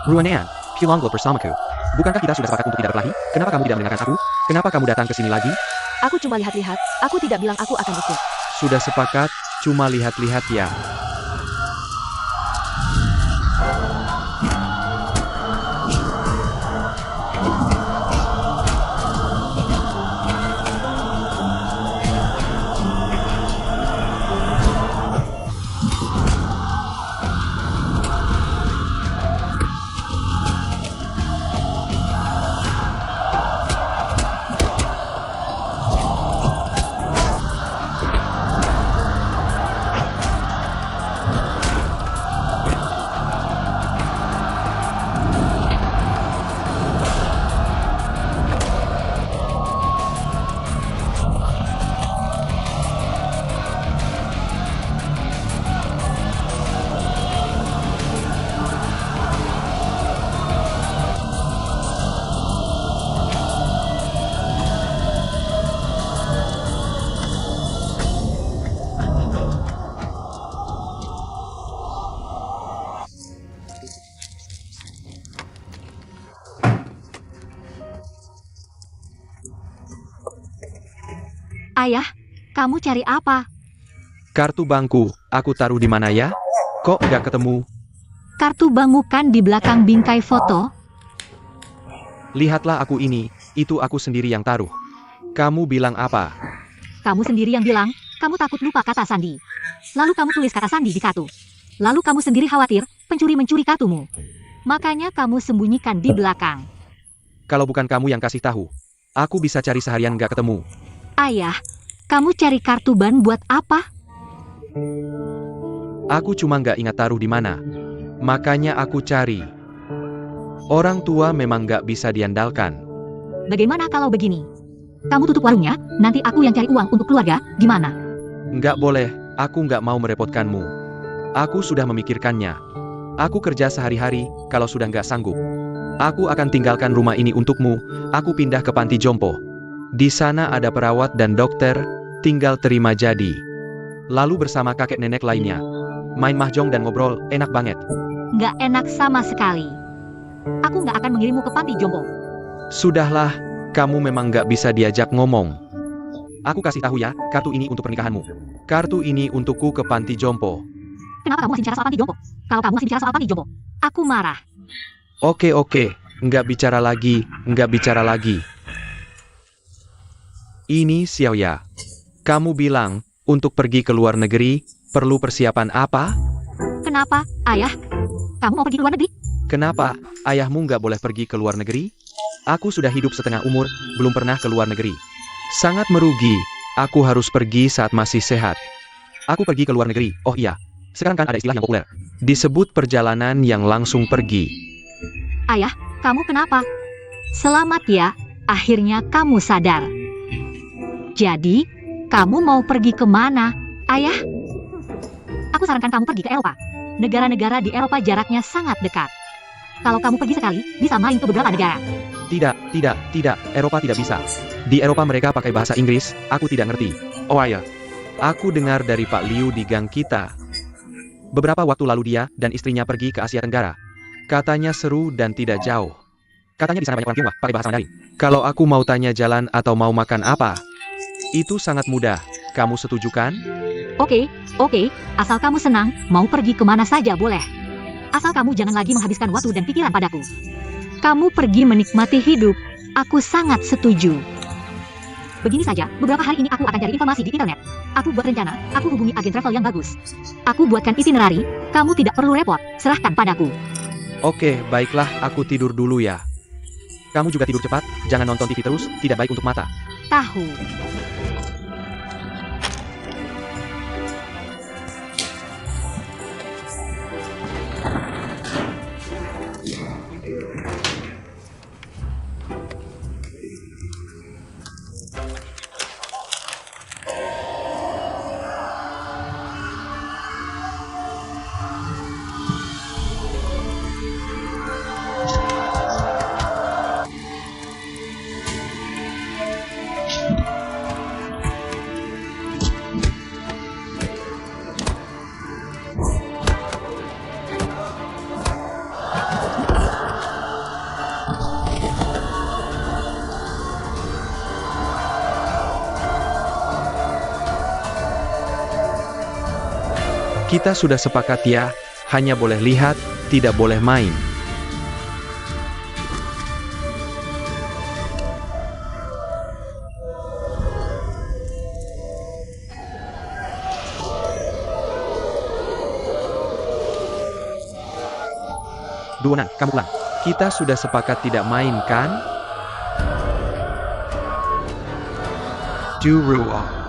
Ruanean, pulanglah bersamaku. Bukankah kita sudah sepakat untuk tidak berkelahi? Kenapa kamu tidak mendengarkan aku? Kenapa kamu datang ke sini lagi? Aku cuma lihat-lihat, aku tidak bilang aku akan ikut. Sudah sepakat, cuma lihat-lihat ya. Ayah, kamu cari apa? Kartu bangku, aku taruh di mana ya? Kok nggak ketemu? Kartu bank kan di belakang bingkai foto? Lihatlah aku ini, itu aku sendiri yang taruh. Kamu bilang apa? Kamu sendiri yang bilang, kamu takut lupa kata sandi. Lalu kamu tulis kata sandi di kartu. Lalu kamu sendiri khawatir, pencuri mencuri kartumu. Makanya kamu sembunyikan di belakang. Kalau bukan kamu yang kasih tahu, aku bisa cari seharian nggak ketemu. Ayah, kamu cari kartu ban buat apa? Aku cuma nggak ingat taruh di mana. Makanya aku cari. Orang tua memang nggak bisa diandalkan. Bagaimana kalau begini? Kamu tutup warungnya, nanti aku yang cari uang untuk keluarga, gimana? Nggak boleh, aku nggak mau merepotkanmu. Aku sudah memikirkannya. Aku kerja sehari-hari, kalau sudah nggak sanggup. Aku akan tinggalkan rumah ini untukmu, aku pindah ke panti jompo. Di sana ada perawat dan dokter, tinggal terima jadi. Lalu bersama kakek nenek lainnya. Main mahjong dan ngobrol, enak banget. Nggak enak sama sekali. Aku nggak akan mengirimmu ke panti jompo. Sudahlah, kamu memang nggak bisa diajak ngomong. Aku kasih tahu ya, kartu ini untuk pernikahanmu. Kartu ini untukku ke panti jompo. Kenapa kamu masih bicara soal panti jompo? Kalau kamu masih bicara soal panti jompo, aku marah. Oke, nggak bicara lagi, nggak bicara lagi. Ini Xiaoya. Kamu bilang, untuk pergi ke luar negeri, perlu persiapan apa? Kenapa, ayah? Kamu mau pergi ke luar negeri? Kenapa, ayahmu nggak boleh pergi ke luar negeri? Aku sudah hidup setengah umur, belum pernah ke luar negeri. Sangat merugi, aku harus pergi saat masih sehat. Aku pergi ke luar negeri, oh iya. Sekarang kan ada istilah yang populer. Disebut perjalanan yang langsung pergi. Ayah, kamu kenapa? Selamat ya, akhirnya kamu sadar. Jadi, kamu mau pergi kemana, ayah? Aku sarankan kamu pergi ke Eropa. Negara-negara di Eropa jaraknya sangat dekat. Kalau kamu pergi sekali, bisa main ke beberapa negara. Tidak, Eropa tidak bisa. Di Eropa mereka pakai bahasa Inggris, aku tidak ngerti. Oh ayah, aku dengar dari Pak Liu di gang kita. Beberapa waktu lalu dia dan istrinya pergi ke Asia Tenggara. Katanya seru dan tidak jauh. Katanya di sana banyak orang Tionghoa pakai bahasa Mandarin. Kalau aku mau tanya jalan atau mau makan apa, itu sangat mudah. Kamu setuju kan? Oke, asal kamu senang, mau pergi kemana saja boleh. Asal kamu jangan lagi menghabiskan waktu dan pikiran padaku. Kamu pergi menikmati hidup, aku sangat setuju. Begini saja, beberapa hari ini aku akan cari informasi di internet. Aku buat rencana, aku hubungi agen travel yang bagus. Aku buatkan itinerary, kamu tidak perlu repot, serahkan padaku. Oke, baiklah, aku tidur dulu ya. Kamu juga tidur cepat, jangan nonton TV terus, tidak baik untuk mata. Tahu. Kita sudah sepakat ya, hanya boleh lihat, tidak boleh main. Duonan, kamu pulang. Kita sudah sepakat tidak main, kan? Duruo.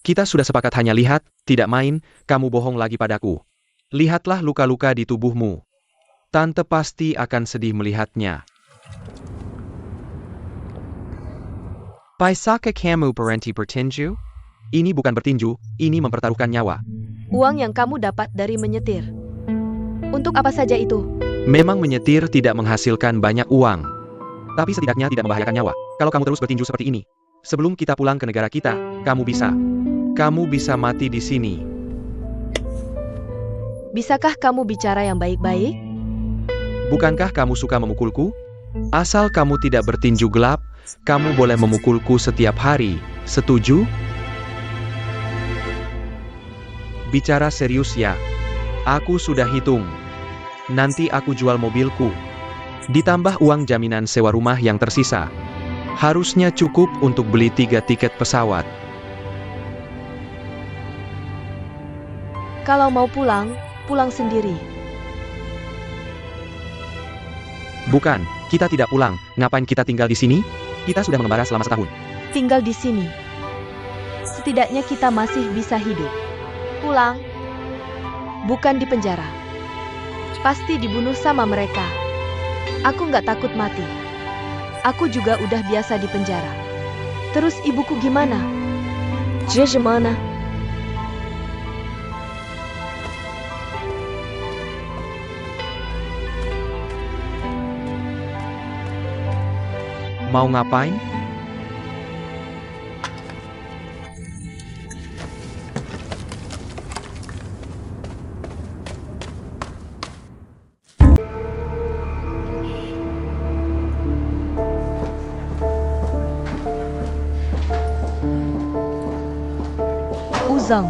Kita sudah sepakat hanya lihat, tidak main, kamu bohong lagi padaku. Lihatlah luka-luka di tubuhmu. Tante pasti akan sedih melihatnya. Paisake kamu berhenti bertinju? Ini bukan bertinju, ini mempertaruhkan nyawa. Uang yang kamu dapat dari menyetir. Untuk apa saja itu? Memang menyetir tidak menghasilkan banyak uang. Tapi setidaknya tidak membahayakan nyawa. Kalau kamu terus bertinju seperti ini, sebelum kita pulang ke negara kita, kamu bisa mati di sini. Bisakah kamu bicara yang baik-baik? Bukankah kamu suka memukulku? Asal kamu tidak bertinju gelap, kamu boleh memukulku setiap hari. Setuju? Bicara serius ya. Aku sudah hitung. Nanti aku jual mobilku. Ditambah uang jaminan sewa rumah yang tersisa. Harusnya cukup untuk beli 3 tiket pesawat. Kalau mau pulang, pulang sendiri. Bukan, kita tidak pulang. Ngapain kita tinggal di sini? Kita sudah mengembara selama setahun. Tinggal di sini. Setidaknya kita masih bisa hidup. Pulang. Bukan di penjara. Pasti dibunuh sama mereka. Aku nggak takut mati. Aku juga udah biasa di penjara. Terus ibuku gimana? Dia gimana? Mau ngapain? Uzong.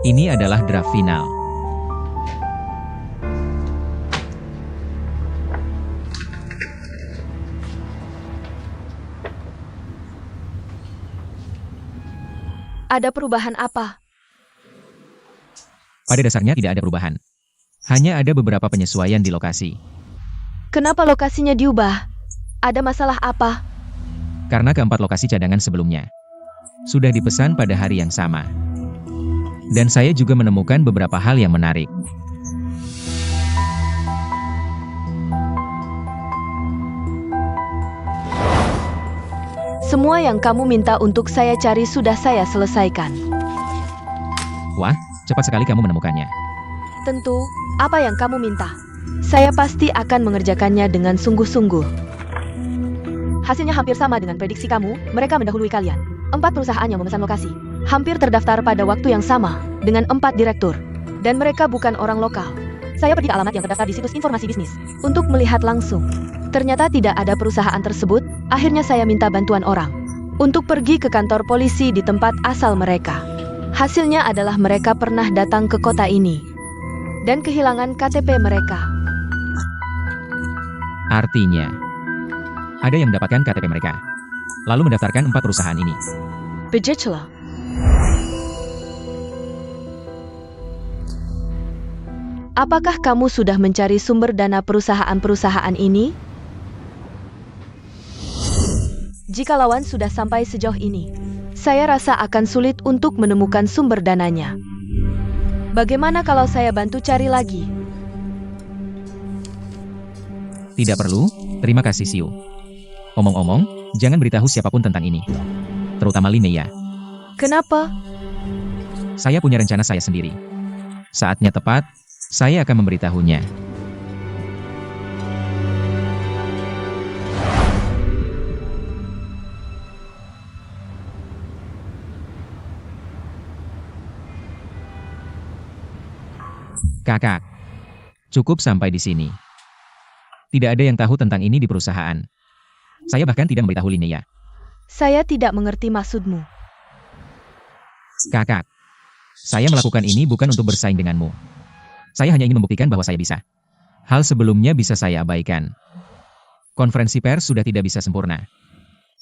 Ini adalah draft final. Ada perubahan apa? Pada dasarnya tidak ada perubahan. Hanya ada beberapa penyesuaian di lokasi. Kenapa lokasinya diubah? Ada masalah apa? Karena keempat lokasi cadangan sebelumnya sudah dipesan pada hari yang sama. Dan saya juga menemukan beberapa hal yang menarik. Semua yang kamu minta untuk saya cari sudah saya selesaikan. Wah, cepat sekali kamu menemukannya. Tentu, apa yang kamu minta? Saya pasti akan mengerjakannya dengan sungguh-sungguh. Hasilnya hampir sama dengan prediksi kamu, mereka mendahului kalian. 4 perusahaan yang memesan lokasi hampir terdaftar pada waktu yang sama, dengan 4 direktur. Dan mereka bukan orang lokal. Saya pergi ke alamat yang terdaftar di situs informasi bisnis, untuk melihat langsung. Ternyata tidak ada perusahaan tersebut, akhirnya saya minta bantuan orang untuk pergi ke kantor polisi di tempat asal mereka. Hasilnya adalah mereka pernah datang ke kota ini dan kehilangan KTP mereka. Artinya, ada yang mendapatkan KTP mereka, lalu mendaftarkan 4 perusahaan ini. Begitulah. Apakah kamu sudah mencari sumber dana perusahaan-perusahaan ini? Jika lawan sudah sampai sejauh ini, saya rasa akan sulit untuk menemukan sumber dananya. Bagaimana kalau saya bantu cari lagi? Tidak perlu, terima kasih Siu. Omong-omong, jangan beritahu siapapun tentang ini. Terutama Linnea. Kenapa? Saya punya rencana saya sendiri. Saatnya tepat, saya akan memberitahunya. Kakak, cukup sampai di sini. Tidak ada yang tahu tentang ini di perusahaan. Saya bahkan tidak memberitahu Linnea. Saya tidak mengerti maksudmu. Kakak, saya melakukan ini bukan untuk bersaing denganmu. Saya hanya ingin membuktikan bahwa saya bisa. Hal sebelumnya bisa saya abaikan. Konferensi pers sudah tidak bisa sempurna.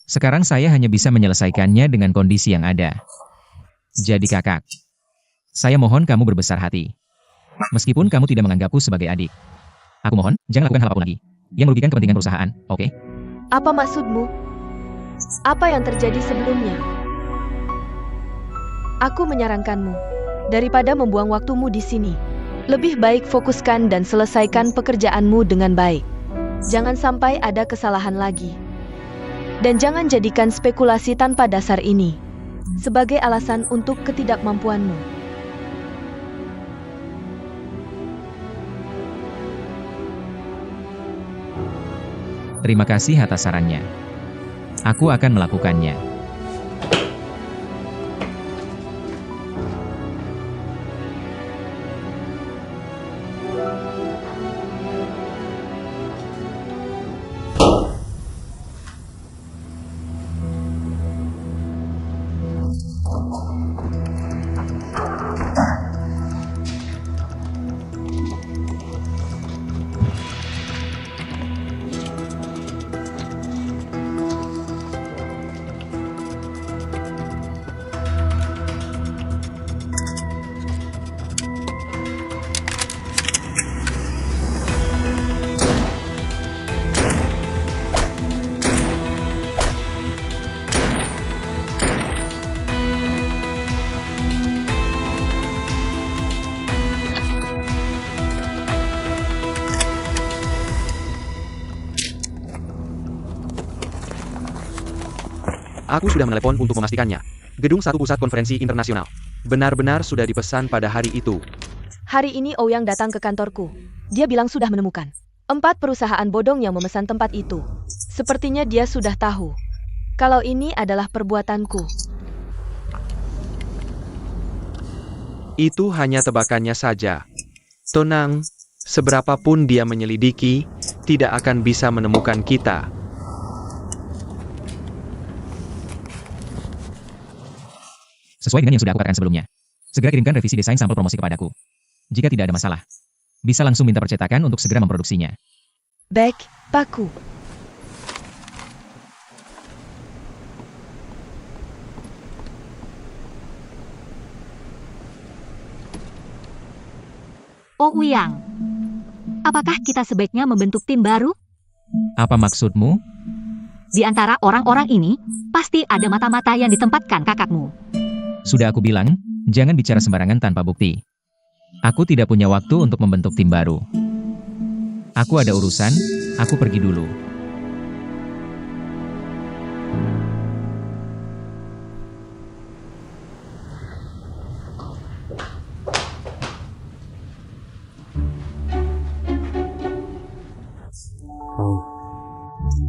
Sekarang saya hanya bisa menyelesaikannya dengan kondisi yang ada. Jadi kakak, saya mohon kamu berbesar hati. Meskipun kamu tidak menganggapku sebagai adik. Aku mohon, jangan lakukan hal apapun lagi yang merugikan kepentingan perusahaan, oke? Apa maksudmu? Apa yang terjadi sebelumnya? Aku menyarankanmu, daripada membuang waktumu di sini, lebih baik fokuskan dan selesaikan pekerjaanmu dengan baik. Jangan sampai ada kesalahan lagi. Dan jangan jadikan spekulasi tanpa dasar ini sebagai alasan untuk ketidakmampuanmu. Terima kasih atas sarannya. Aku akan melakukannya. Aku sudah menelepon untuk memastikannya. Gedung 1 pusat konferensi internasional. Benar-benar sudah dipesan pada hari itu. Hari ini Ouyang datang ke kantorku. Dia bilang sudah menemukan 4 perusahaan bodong yang memesan tempat itu. Sepertinya dia sudah tahu kalau ini adalah perbuatanku. Itu hanya tebakannya saja. Tenang, seberapapun dia menyelidiki, tidak akan bisa menemukan kita. Sesuai dengan yang sudah aku katakan sebelumnya. Segera kirimkan revisi desain sampel promosi kepadaku. Jika tidak ada masalah, bisa langsung minta percetakan untuk segera memproduksinya. Baik, Pakku. Ouyang, apakah kita sebaiknya membentuk tim baru? Apa maksudmu? Di antara orang-orang ini, pasti ada mata-mata yang ditempatkan kakakmu. Sudah aku bilang, jangan bicara sembarangan tanpa bukti. Aku tidak punya waktu untuk membentuk tim baru. Aku ada urusan, aku pergi dulu.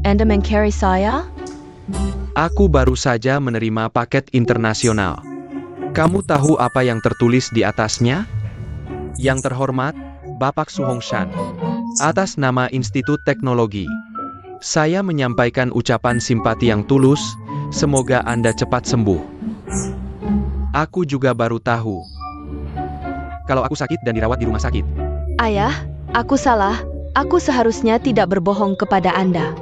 Anda mengcari saya? Aku baru saja menerima paket internasional. Kamu tahu apa yang tertulis di atasnya? Yang terhormat, Bapak Su Hongshan. Atas nama Institut Teknologi, saya menyampaikan ucapan simpati yang tulus, semoga Anda cepat sembuh. Aku juga baru tahu kalau aku sakit dan dirawat di rumah sakit. Ayah, aku salah. Aku seharusnya tidak berbohong kepada Anda.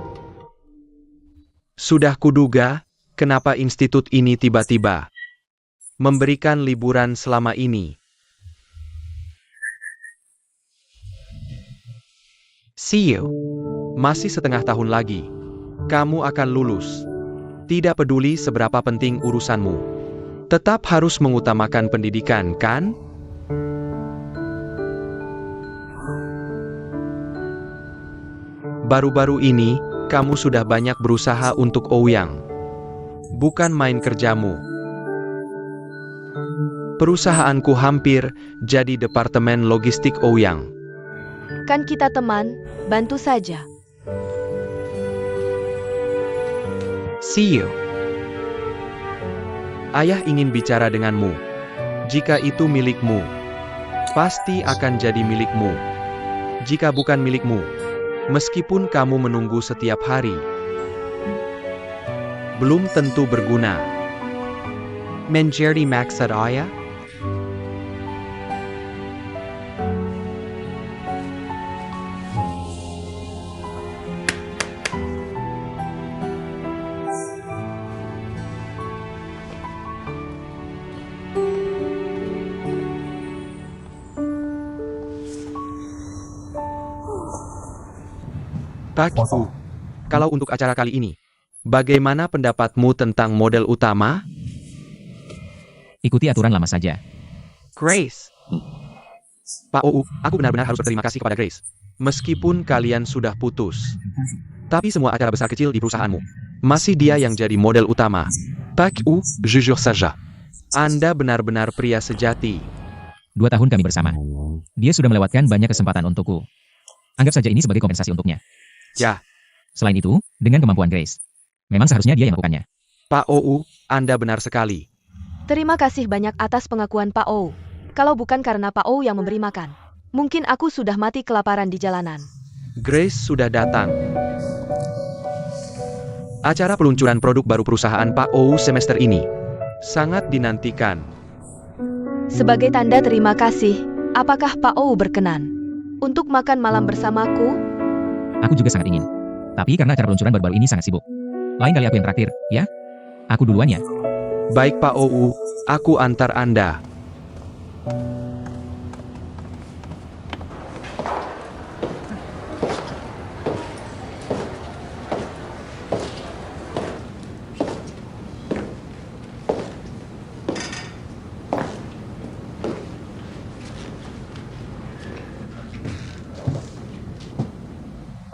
Sudah kuduga, kenapa institut ini tiba-tiba memberikan liburan selama ini. See you. Masih setengah tahun lagi. Kamu akan lulus. Tidak peduli seberapa penting urusanmu. Tetap harus mengutamakan pendidikan, kan? Baru-baru ini, kamu sudah banyak berusaha untuk Ouyang. Bukan main kerjamu. Perusahaanku hampir jadi departemen logistik Ouyang. Kan kita teman, bantu saja. See you. Ayah ingin bicara denganmu. Jika itu milikmu, pasti akan jadi milikmu. Jika bukan milikmu, meskipun kamu menunggu setiap hari, belum tentu berguna. Menjadi maksud ayah? Pak U, kalau untuk acara kali ini, bagaimana pendapatmu tentang model utama? Ikuti aturan lama saja. Grace. Pak OU, aku benar-benar harus berterima kasih kepada Grace. Meskipun kalian sudah putus. Tapi semua acara besar kecil di perusahaanmu, masih dia yang jadi model utama. Pak U, jujur saja. Anda benar-benar pria sejati. 2 tahun kami bersama. Dia sudah melewatkan banyak kesempatan untukku. Anggap saja ini sebagai kompensasi untuknya. Ya. Selain itu, dengan kemampuan Grace, memang seharusnya dia yang melakukannya. Pak OU, Anda benar sekali. Terima kasih banyak atas pengakuan Pak Ou. Kalau bukan karena Pak Ou yang memberi makan, mungkin aku sudah mati kelaparan di jalanan. Grace sudah datang. Acara peluncuran produk baru perusahaan Pak OU semester ini sangat dinantikan. Sebagai tanda terima kasih, apakah Pak Ou berkenan untuk makan malam bersamaku? Aku juga sangat ingin. Tapi karena acara peluncuran baru-baru ini sangat sibuk. Lain kali aku yang traktir, ya? Aku duluan ya. Baik Pak OU, aku antar Anda.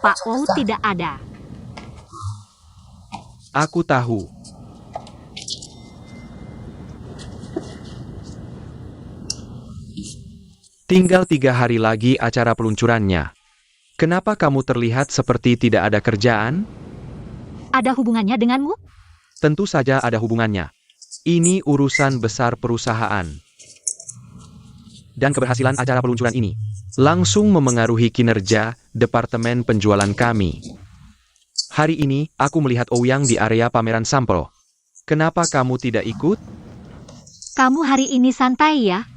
Pak Ou tidak ada. Aku tahu. Tinggal 3 hari lagi acara peluncurannya. Kenapa kamu terlihat seperti tidak ada kerjaan? Ada hubungannya denganmu? Tentu saja ada hubungannya. Ini urusan besar perusahaan. Dan keberhasilan acara peluncuran ini langsung memengaruhi kinerja departemen penjualan kami. Hari ini, aku melihat Ouyang di area pameran sampel. Kenapa kamu tidak ikut? Kamu hari ini santai ya?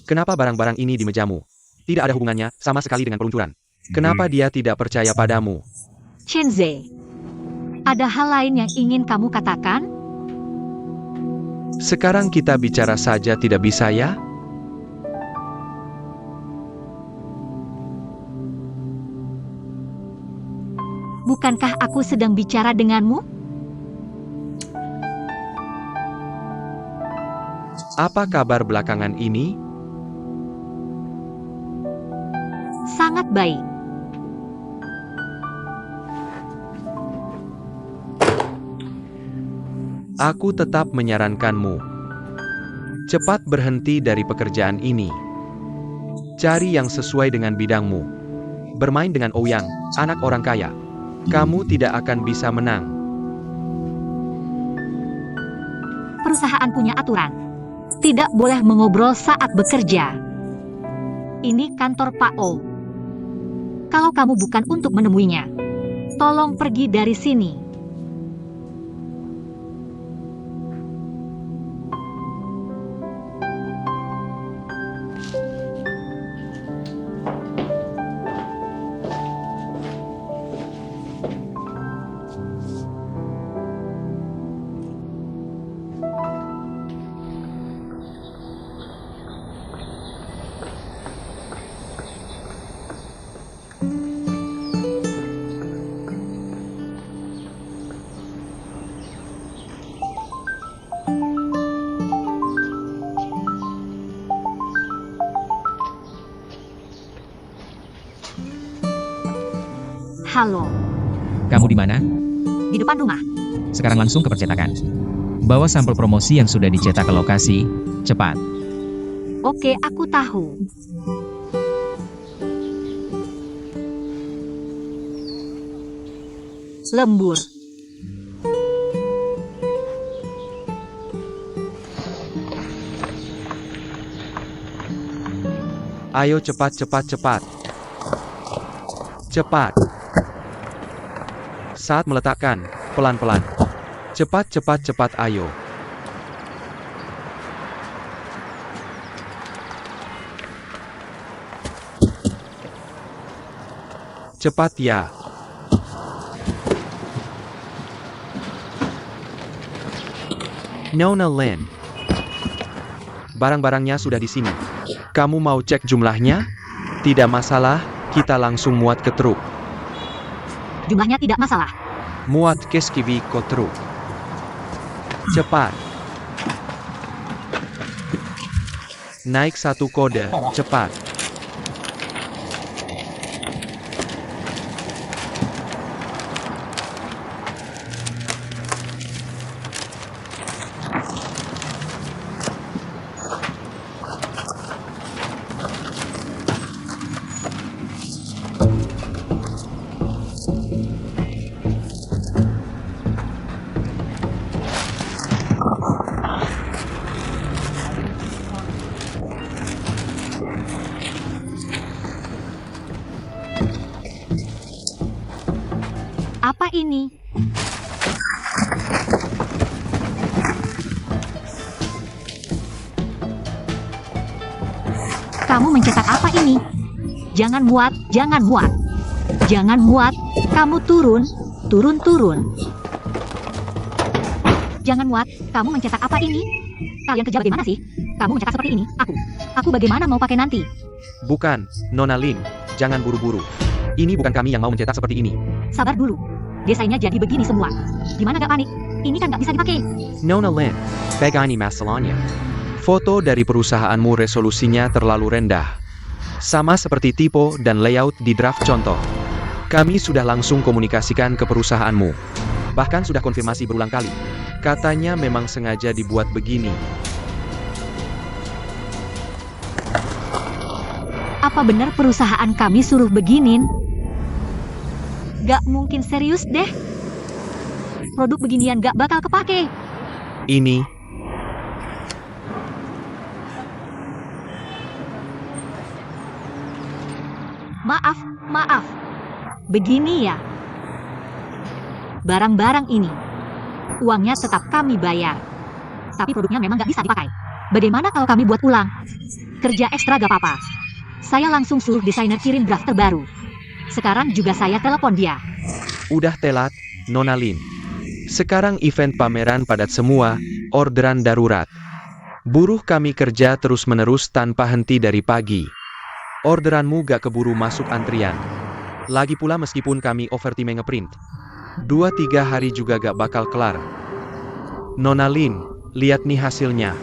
Kenapa barang-barang ini di mejamu? Tidak ada hubungannya sama sekali dengan peluncuran. Kenapa dia tidak percaya padamu? Chenze, ada hal lain yang ingin kamu katakan? Sekarang kita bicara saja tidak bisa ya? Bukankah aku sedang bicara denganmu? Apa kabar belakangan ini? Sangat baik. Aku tetap menyarankanmu. Cepat berhenti dari pekerjaan ini. Cari yang sesuai dengan bidangmu. Bermain dengan Ouyang, anak orang kaya. Kamu tidak akan bisa menang. Perusahaan punya aturan. Tidak boleh mengobrol saat bekerja. Ini kantor Pak O. Kalau kamu bukan untuk menemuinya, tolong pergi dari sini. Halo, Kamu di mana? di depan rumah. Sekarang langsung ke percetakan. Bawa sampel promosi yang sudah dicetak ke lokasi. Cepat. Oke, aku tahu. Lembur. Ayo cepat, cepat, cepat. Cepat. Saat meletakkan, pelan-pelan. Cepat, cepat, cepat, ayo. Cepat ya. Nona Lin. Barang-barangnya sudah di sini. Kamu mau cek jumlahnya? Tidak masalah, kita langsung muat ke truk. Jumlahnya tidak masalah. Muat ke skivi ke truk. Cepat. Naik 1 kode, cepat. Apa ini? Kamu mencetak apa ini? Jangan muat, jangan muat. Jangan muat, kamu turun, turun, turun. Jangan muat, kamu mencetak apa ini? Kalian kerja bagaimana sih? Kamu mencetak seperti ini, aku bagaimana mau pakai nanti? Bukan, Nona Lin, jangan buru-buru. Ini bukan kami yang mau mencetak seperti ini. Sabar dulu. Desainnya jadi begini semua. Gimana gak panik? Ini kan gak bisa dipakai. Nona Lin, begini masalahnya. Foto dari perusahaanmu resolusinya terlalu rendah. Sama seperti tipe dan layout di draft contoh. Kami sudah langsung komunikasikan ke perusahaanmu. Bahkan sudah konfirmasi berulang kali. Katanya memang sengaja dibuat begini. Apa benar perusahaan kami suruh beginin? Gak mungkin serius deh. Produk beginian gak bakal kepake. Ini, Maaf. Begini ya. Barang-barang ini, uangnya tetap kami bayar. Tapi produknya memang gak bisa dipakai. Bagaimana kalau kami buat ulang? Kerja ekstra gak apa-apa. Saya langsung suruh desainer kirim draft terbaru. Sekarang juga saya telepon dia. udah telat, Nona Lin. Sekarang event pameran padat semua, orderan darurat. Buruh kami kerja terus-menerus tanpa henti dari pagi. Orderanmu gak keburu masuk antrian. Lagi pula meskipun kami overtime ngeprint, 2-3 hari juga gak bakal kelar. Nona Lin, lihat nih hasilnya.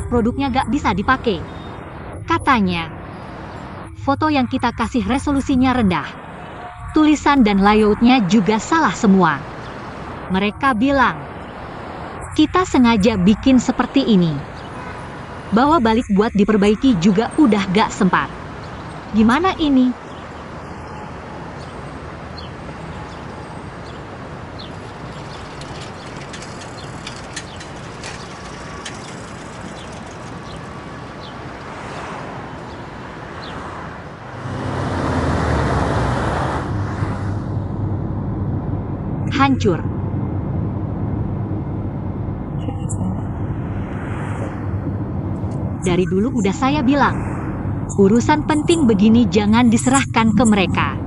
Produknya gak bisa dipakai. Katanya, foto yang kita kasih resolusinya rendah. Tulisan dan layoutnya juga salah semua. Mereka bilang, kita sengaja bikin seperti ini. Bawa balik buat diperbaiki juga udah gak sempat. Gimana ini? Hancur. Dari dulu udah saya bilang, urusan penting begini jangan diserahkan ke mereka.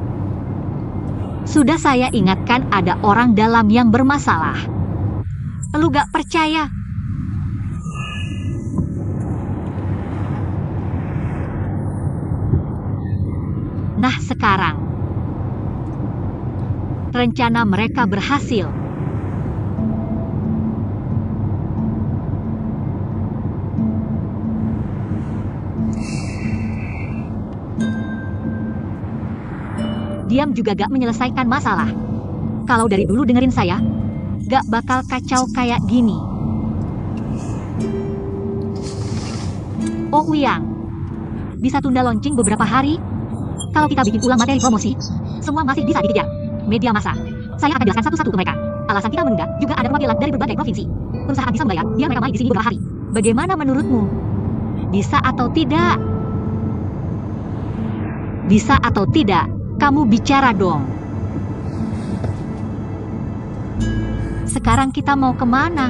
Sudah saya ingatkan ada orang dalam yang bermasalah. Lu gak percaya? Nah sekarang, rencana mereka berhasil. Diam juga gak menyelesaikan masalah. Kalau dari dulu dengerin saya, gak bakal kacau kayak gini. Oh Uyang, bisa tunda launching beberapa hari? Kalau kita bikin ulang materi promosi, semua masih bisa dikejar. Media massa. Saya akan jelaskan satu-satu ke mereka. Alasan kita menunda juga ada perwakilan dari berbagai provinsi. Perusahaan bisa membayar biar mereka main di sini beberapa hari. Bagaimana menurutmu? Bisa atau tidak? Bisa atau tidak? Kamu bicara dong. Sekarang kita mau kemana?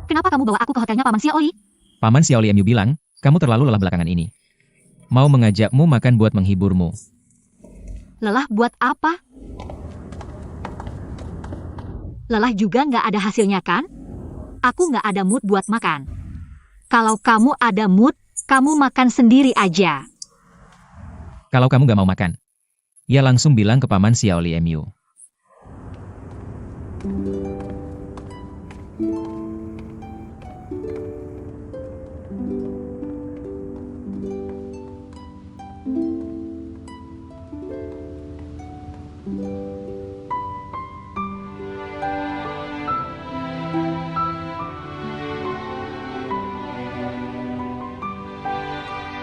Kenapa kamu bawa aku ke hotelnya Paman Xiaoli? Paman Xiaoli Mu bilang, kamu terlalu lelah belakangan ini. Mau mengajakmu makan buat menghiburmu. Lelah buat apa? Lelah juga nggak ada hasilnya kan? Aku nggak ada mood buat makan. Kalau kamu ada mood, kamu makan sendiri aja. Kalau kamu gak mau makan, ya langsung bilang ke Paman Xiaoli Mu.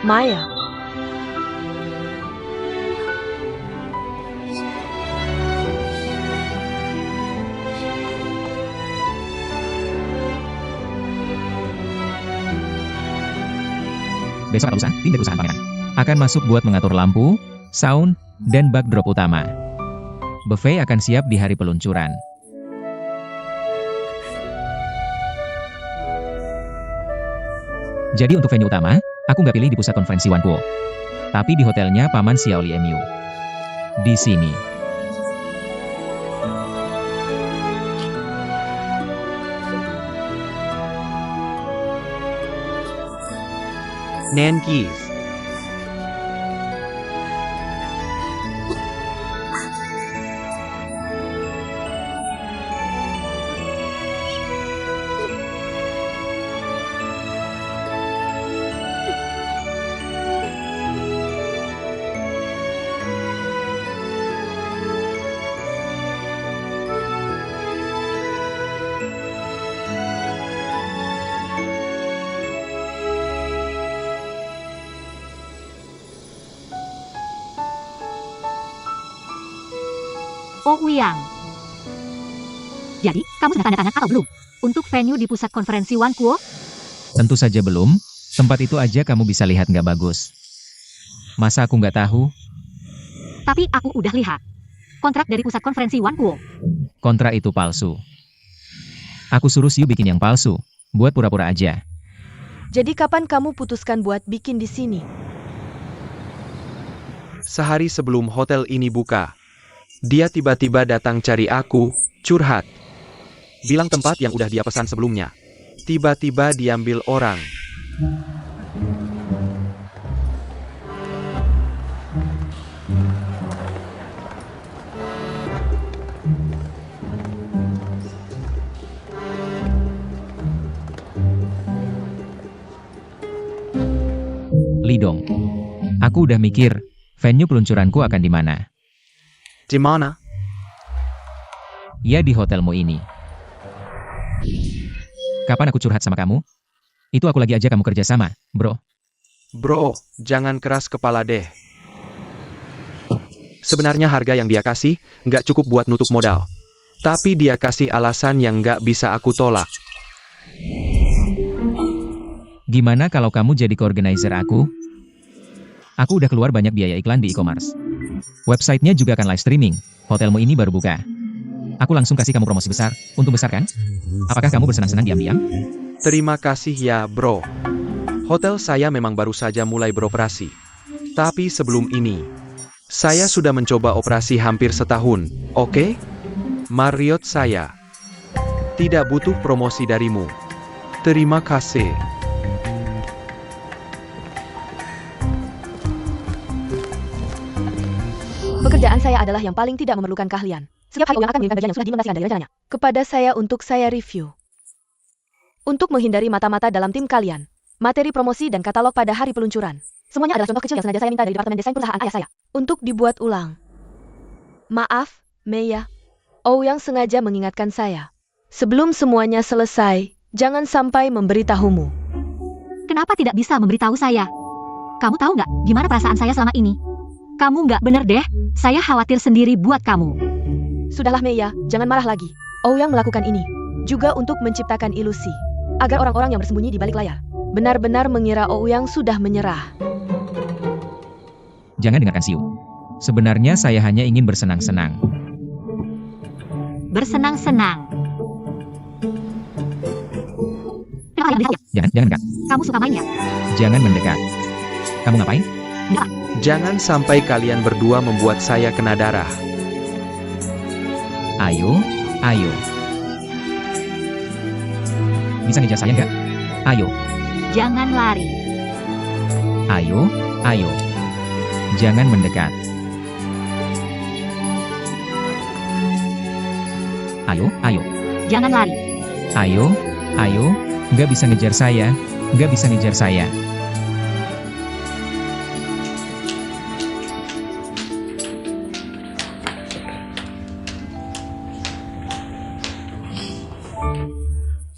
Maya, Besok atau lusa, tim dari perusahaan pameran akan masuk buat mengatur lampu, sound, dan backdrop utama. Buffet akan siap di hari peluncuran. Jadi untuk venue utama, aku nggak pilih di pusat konferensi Wankuo, tapi di hotelnya Paman Xiaoli MU. Di sini. Nankis. Oh Uyang. Jadi, kamu sudah tanda tangan atau belum? Untuk venue di pusat konferensi Wankuo? Tentu saja belum, tempat itu aja kamu bisa lihat nggak bagus. Masa aku nggak tahu? Tapi aku udah lihat. Kontrak dari pusat konferensi Wankuo. Kontrak itu palsu. Aku suruh Siu bikin yang palsu, buat pura-pura aja. Jadi kapan kamu putuskan buat bikin di sini? Sehari sebelum hotel ini buka, dia tiba-tiba datang cari aku, curhat. Bilang tempat yang udah dia pesan sebelumnya. Tiba-tiba diambil orang. Lidong. Aku udah mikir, venue peluncuranku akan di mana? Di mana? Ya di hotelmu ini. Kapan aku curhat sama kamu? Itu aku lagi aja kamu kerja sama, bro. Bro, jangan keras kepala deh. Sebenarnya harga yang dia kasih nggak cukup buat nutup modal. Tapi dia kasih alasan yang nggak bisa aku tolak. Gimana kalau kamu jadi co-organizer aku? Aku udah keluar banyak biaya iklan di e-commerce. Websitenya juga akan live streaming. Hotelmu ini baru buka. Aku langsung kasih kamu promosi besar. Untung besar kan? Apakah kamu bersenang-senang diam-diam? Terima kasih ya, bro. Hotel saya memang baru saja mulai beroperasi. Tapi sebelum ini, saya sudah mencoba operasi hampir setahun, oke? Marriott saya. Tidak butuh promosi darimu. Terima kasih. Pekerjaan saya adalah yang paling tidak memerlukan keahlian. Setiap hari Ouyang akan mengirimkan bagian yang sudah dimutasikan dari rencananya kepada saya untuk saya review. Untuk menghindari mata-mata dalam tim kalian, materi promosi dan katalog pada hari peluncuran. Semuanya adalah contoh kecil yang sengaja saya minta dari departemen desain perusahaan ayah saya untuk dibuat ulang. Maaf, Meiya. Ouyang sengaja mengingatkan saya. Sebelum semuanya selesai, jangan sampai memberitahumu. Kenapa tidak bisa memberitahu saya? Kamu tahu nggak gimana perasaan saya selama ini? Kamu nggak bener deh, saya khawatir sendiri buat kamu. Sudahlah Meiya, jangan marah lagi. Ouyang melakukan ini juga untuk menciptakan ilusi, agar orang-orang yang bersembunyi di balik layar benar-benar mengira Ouyang sudah menyerah. Jangan dengarkan Siu. Sebenarnya saya hanya ingin bersenang-senang. Bersenang-senang. Jangan dekat. Kamu suka main ya? Jangan mendekat. Kamu ngapain? Enggak. Jangan sampai kalian berdua membuat saya kena darah. Ayo, ayo. Bisa ngejar saya nggak? Ayo, Jangan lari. ayo, ayo. Jangan mendekat. Ayo, ayo. Jangan lari. Ayo, ayo. Nggak bisa ngejar saya. Nggak bisa ngejar saya.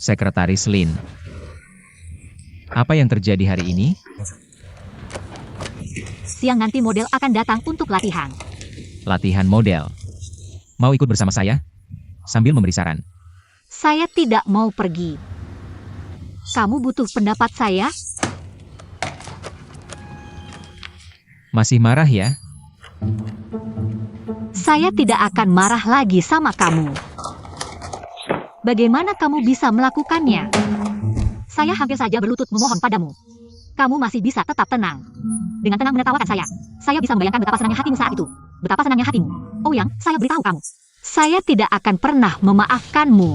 Sekretaris Lin. Apa yang terjadi hari ini? Siang nanti model akan datang untuk latihan. Latihan model. Mau ikut bersama saya? Sambil memberi saran. Saya tidak mau pergi. Kamu butuh pendapat saya? Masih marah ya? Saya tidak akan marah lagi sama kamu. Bagaimana kamu bisa melakukannya? Saya hampir saja berlutut memohon padamu. Kamu masih bisa tetap tenang. Dengan tenang menertawakan saya. Saya bisa membayangkan betapa senangnya hatimu saat itu. Betapa senangnya hatimu. Oh yang, saya beritahu kamu. Saya tidak akan pernah memaafkanmu.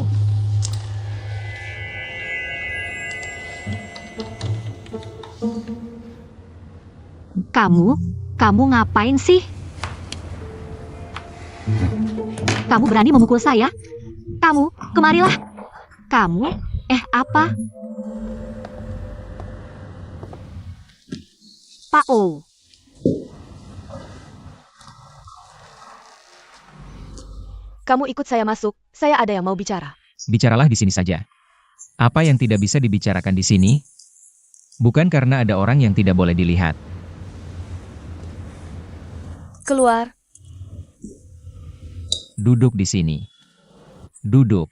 Kamu ngapain sih? Kamu berani memukul saya? Kamu, kemarilah. Kamu, apa? Pak O. Kamu ikut saya masuk, saya ada yang mau bicara. Bicaralah di sini saja. Apa yang tidak bisa dibicarakan di sini? Bukan karena ada orang yang tidak boleh dilihat. Keluar. Duduk di sini. Duduk.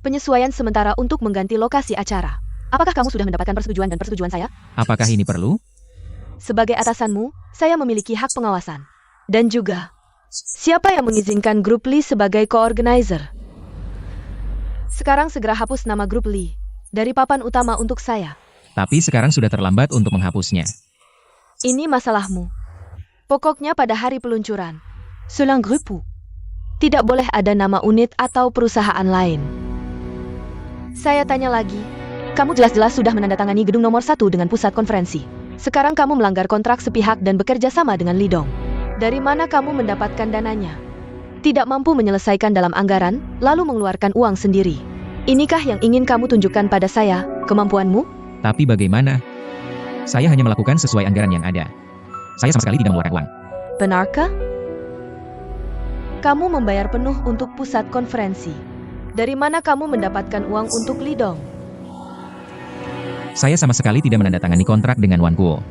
Penyesuaian sementara untuk mengganti lokasi acara. Apakah kamu sudah mendapatkan persetujuan saya? Apakah ini perlu? Sebagai atasanmu, saya memiliki hak pengawasan. Dan juga, siapa yang mengizinkan grup Lee sebagai co-organizer? Sekarang segera hapus nama grup Lee dari papan utama untuk saya. Tapi sekarang sudah terlambat untuk menghapusnya. Ini masalahmu. Pokoknya pada hari peluncuran, selon grupu, tidak boleh ada nama unit atau perusahaan lain. Saya tanya lagi, kamu jelas-jelas sudah menandatangani gedung nomor 1 dengan pusat konferensi. Sekarang kamu melanggar kontrak sepihak dan bekerja sama dengan Lidong. Dari mana kamu mendapatkan dananya? Tidak mampu menyelesaikan dalam anggaran, lalu mengeluarkan uang sendiri. Inikah yang ingin kamu tunjukkan pada saya, kemampuanmu? Tapi bagaimana? Saya hanya melakukan sesuai anggaran yang ada. Saya sama sekali tidak mengeluarkan uang. Benarkah? Kamu membayar penuh untuk pusat konferensi. Dari mana kamu mendapatkan uang untuk Lidong? Saya sama sekali tidak menandatangani kontrak dengan Wan Kuo.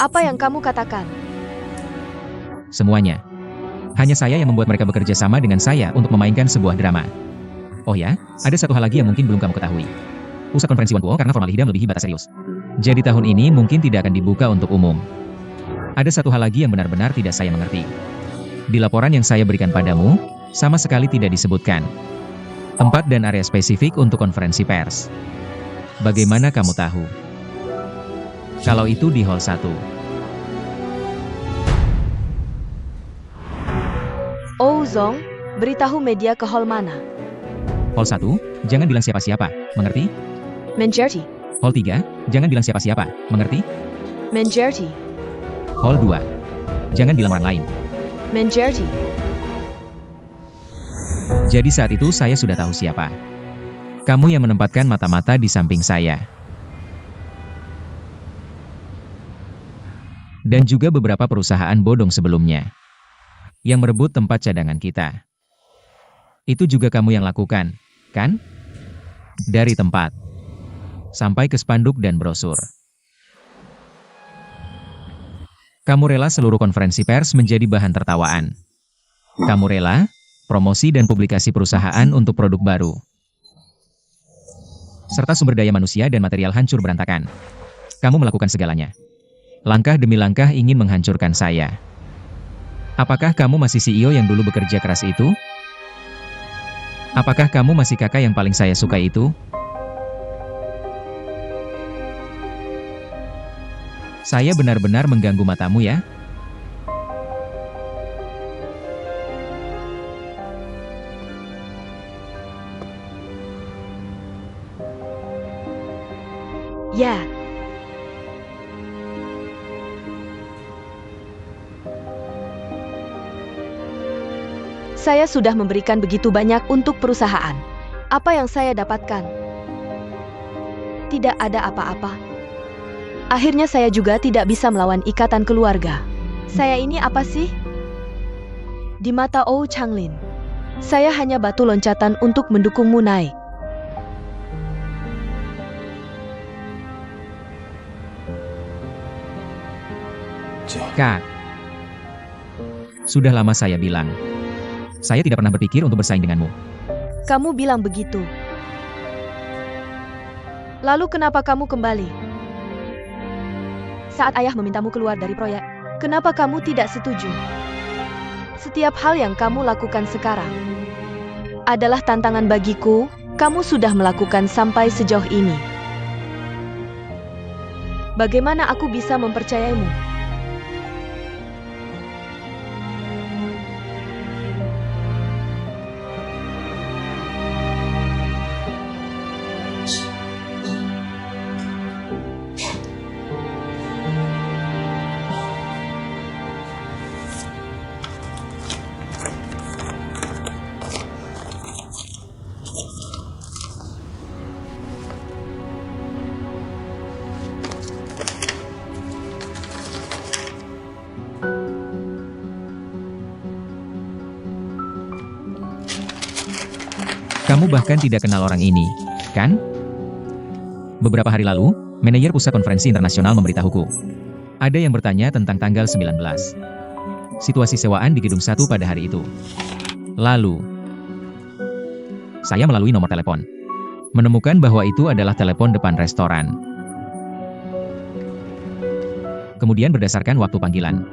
Apa yang kamu katakan? Semuanya. Hanya saya yang membuat mereka bekerja sama dengan saya untuk memainkan sebuah drama. Oh ya, ada satu hal lagi yang mungkin belum kamu ketahui. Pusat konferensi Wan Kuo karena formaldehyde melebihi batas serius. Jadi tahun ini mungkin tidak akan dibuka untuk umum. Ada satu hal lagi yang benar-benar tidak saya mengerti. Di laporan yang saya berikan padamu, sama sekali tidak disebutkan tempat dan area spesifik untuk konferensi pers. Bagaimana kamu tahu? Kalau itu di Hall 1. Oh Zong, beritahu media ke hall mana? Hall 1, jangan bilang siapa-siapa, mengerti? Menjerti. Hall 3, jangan bilang siapa-siapa, mengerti? Menjerti. Hall 2, jangan bilang orang lain. Menjerti. Jadi saat itu saya sudah tahu siapa. Kamu yang menempatkan mata-mata di samping saya. Dan juga beberapa perusahaan bodong sebelumnya. Yang merebut tempat cadangan kita. Itu juga kamu yang lakukan, kan? Dari tempat. Sampai ke spanduk dan brosur. Kamu rela seluruh konferensi pers menjadi bahan tertawaan. Kamu rela promosi dan publikasi perusahaan untuk produk baru. Serta sumber daya manusia dan material hancur berantakan. Kamu melakukan segalanya. Langkah demi langkah ingin menghancurkan saya. Apakah kamu masih CEO yang dulu bekerja keras itu? Apakah kamu masih kakak yang paling saya suka itu? Saya benar-benar mengganggu matamu ya? Ya. Saya sudah memberikan begitu banyak untuk perusahaan. Apa yang saya dapatkan? Tidak ada apa-apa. Akhirnya saya juga tidak bisa melawan ikatan keluarga. Saya ini apa sih? Di mata Oh Changlin, saya hanya batu loncatan untuk mendukungmu naik. Kak, sudah lama saya bilang. Saya tidak pernah berpikir untuk bersaing denganmu. Kamu bilang begitu. Lalu kenapa kamu kembali? Saat ayah memintamu keluar dari proyek, kenapa kamu tidak setuju? Setiap hal yang kamu lakukan sekarang adalah tantangan bagiku. Kamu sudah melakukan sampai sejauh ini. Bagaimana aku bisa mempercayaimu? Kamu bahkan tidak kenal orang ini, kan? Beberapa hari lalu, manajer pusat konferensi internasional memberitahuku. Ada yang bertanya tentang tanggal 19. Situasi sewaan di gedung 1 pada hari itu. Lalu, saya melalui nomor telepon. Menemukan bahwa itu adalah telepon depan restoran. Kemudian berdasarkan waktu panggilan,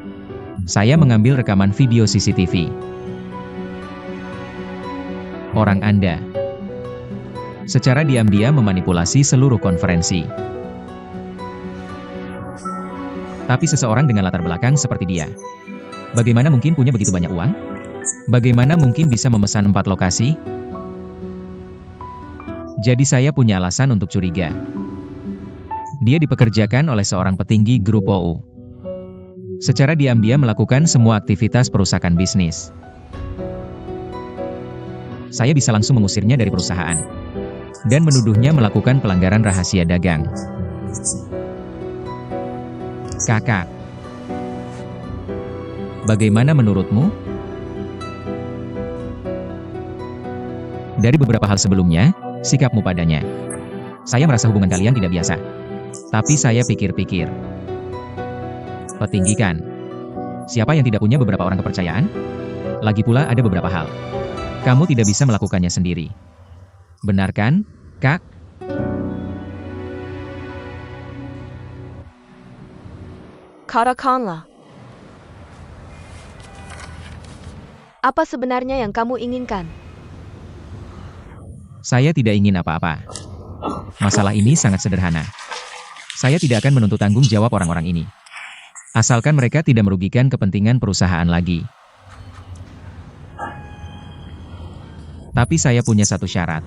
saya mengambil rekaman video CCTV. Orang Anda secara diam-diam memanipulasi seluruh konferensi. Tapi seseorang dengan latar belakang seperti dia, bagaimana mungkin punya begitu banyak uang? Bagaimana mungkin bisa memesan 4 lokasi? Jadi saya punya alasan untuk curiga. Dia dipekerjakan oleh seorang petinggi grup OU. Secara diam-diam melakukan semua aktivitas perusahaan bisnis. Saya bisa langsung mengusirnya dari perusahaan dan menuduhnya melakukan pelanggaran rahasia dagang. Kakak, bagaimana menurutmu? Dari beberapa hal sebelumnya, sikapmu padanya, saya merasa hubungan kalian tidak biasa. Tapi saya pikir-pikir, petinggi kan? Siapa yang tidak punya beberapa orang kepercayaan? Lagi pula ada beberapa hal kamu tidak bisa melakukannya sendiri. Benar kan, Kak? Katakanlah. Apa sebenarnya yang kamu inginkan? Saya tidak ingin apa-apa. Masalah ini sangat sederhana. Saya tidak akan menuntut tanggung jawab orang-orang ini. Asalkan mereka tidak merugikan kepentingan perusahaan lagi. Tapi saya punya satu syarat.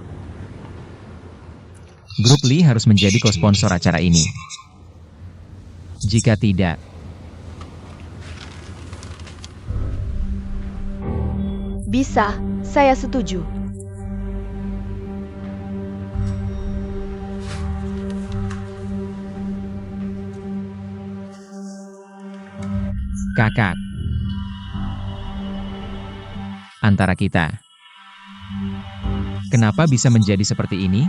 Grup Lee harus menjadi co-sponsor acara ini. Jika tidak, Bisa, saya setuju. Kakak. Antara kita. Kenapa bisa menjadi seperti ini?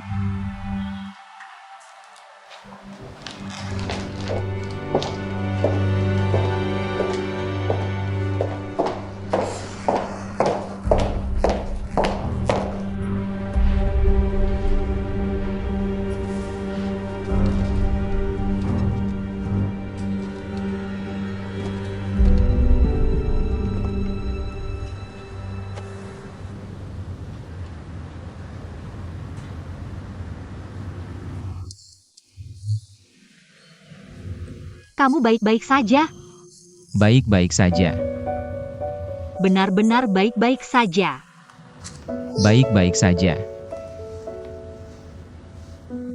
Kamu baik-baik saja. Baik-baik saja. Benar-benar baik-baik saja. Baik-baik saja.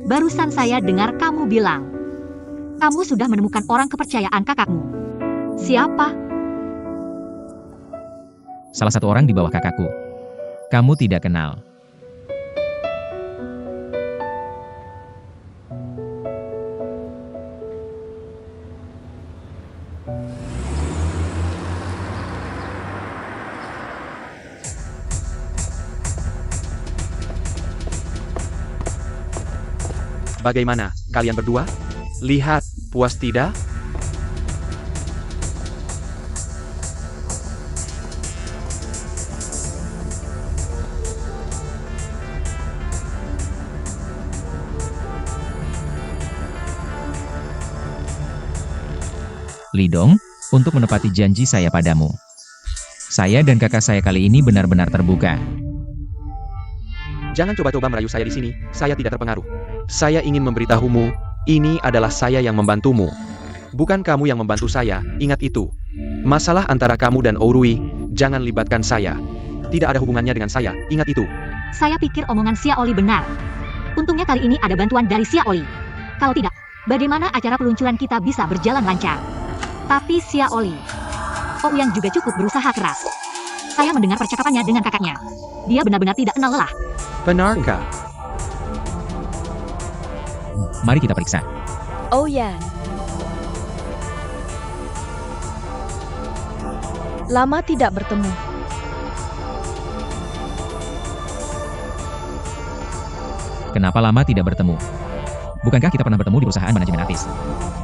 Barusan saya dengar kamu bilang, kamu sudah menemukan orang kepercayaan kakakmu. Siapa? Salah satu orang di bawah kakakku. Kamu tidak kenal. Bagaimana, kalian berdua? Lihat, puas tidak? Lidong, untuk menepati janji saya padamu. Saya dan kakak saya kali ini benar-benar terbuka. Jangan coba-coba merayu saya di sini, saya tidak terpengaruh. Saya ingin memberitahumu, ini adalah saya yang membantumu. Bukan kamu yang membantu saya, ingat itu. Masalah antara kamu dan Ourui, jangan libatkan saya. Tidak ada hubungannya dengan saya, ingat itu. Saya pikir omongan Xia Oli benar. Untungnya kali ini ada bantuan dari Xia Oli. Kalau tidak, bagaimana acara peluncuran kita bisa berjalan lancar? Tapi Xia Oli, Ouyang juga cukup berusaha keras. Saya mendengar percakapannya dengan kakaknya. Dia benar-benar tidak kenal lelah. Benarkah? Mari kita periksa. Oh ya. Lama tidak bertemu. Kenapa lama tidak bertemu? Bukankah kita pernah bertemu di perusahaan manajemen artis?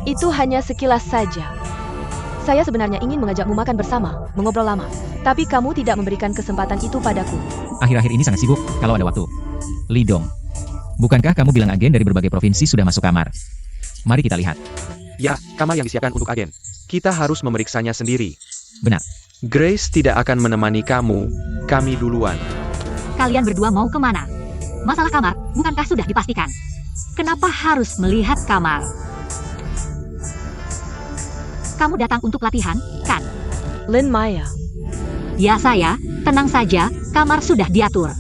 Itu hanya sekilas saja. Saya sebenarnya ingin mengajakmu makan bersama, mengobrol lama. Tapi kamu tidak memberikan kesempatan itu padaku. Akhir-akhir ini sangat sibuk, kalau ada waktu. Lidong, bukankah kamu bilang agen dari berbagai provinsi sudah masuk kamar? Mari kita lihat. Ya, kamar yang disiapkan untuk agen. Kita harus memeriksanya sendiri. Benar. Grace tidak akan menemani kamu, kami duluan. Kalian berdua mau kemana? Masalah kamar, bukankah sudah dipastikan? Kenapa harus melihat kamar? Kamu datang untuk latihan, kan? Lin Maya. Ya saya, tenang saja, kamar sudah diatur.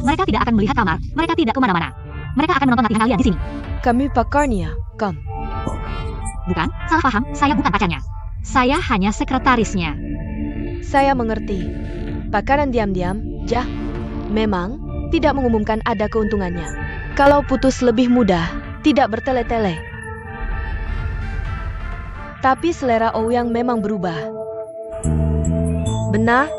Mereka tidak akan melihat kamar, mereka tidak kemana-mana. Mereka akan menonton latihan kalian di sini. Kami pakarnya, Kam. Bukan, salah paham, saya bukan pacarnya. Saya hanya sekretarisnya. Saya mengerti. Pakaran diam-diam, jah. Memang, tidak mengumumkan ada keuntungannya. Kalau putus lebih mudah, tidak bertele-tele. Tapi selera Ouyang memang berubah. Benar?